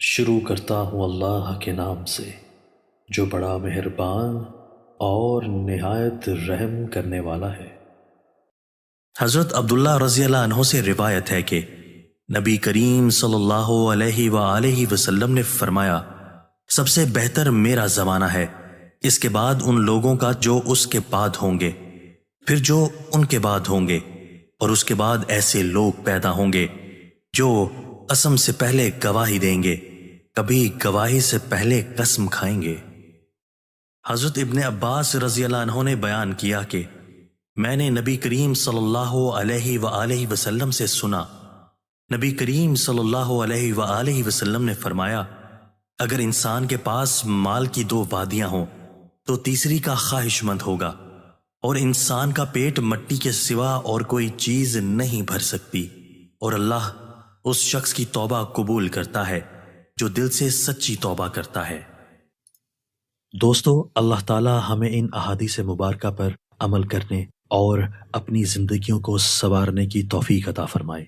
شروع کرتا ہوں اللہ کے نام سے جو بڑا مہربان اور نہایت رحم کرنے والا ہے۔ حضرت عبداللہ رضی اللہ عنہ سے روایت ہے کہ نبی کریم صلی اللہ علیہ وآلہ وسلم نے فرمایا، سب سے بہتر میرا زمانہ ہے، اس کے بعد ان لوگوں کا جو اس کے بعد ہوں گے، پھر جو ان کے بعد ہوں گے، اور اس کے بعد ایسے لوگ پیدا ہوں گے جو قسم سے پہلے گواہی دیں گے، کبھی گواہی سے پہلے قسم کھائیں گے۔ حضرت ابن عباس رضی اللہ عنہ نے بیان کیا کہ میں نے نبی کریم صلی اللہ علیہ وآلہ وسلم سے سنا، نبی کریم صلی اللہ علیہ وآلہ وسلم نے فرمایا، اگر انسان کے پاس مال کی دو وادیاں ہوں تو تیسری کا خواہش مند ہوگا، اور انسان کا پیٹ مٹی کے سوا اور کوئی چیز نہیں بھر سکتی، اور اللہ اس شخص کی توبہ قبول کرتا ہے جو دل سے سچی توبہ کرتا ہے۔ دوستو، اللہ تعالی ہمیں ان احادیث مبارکہ پر عمل کرنے اور اپنی زندگیوں کو سنوارنے کی توفیق عطا فرمائے۔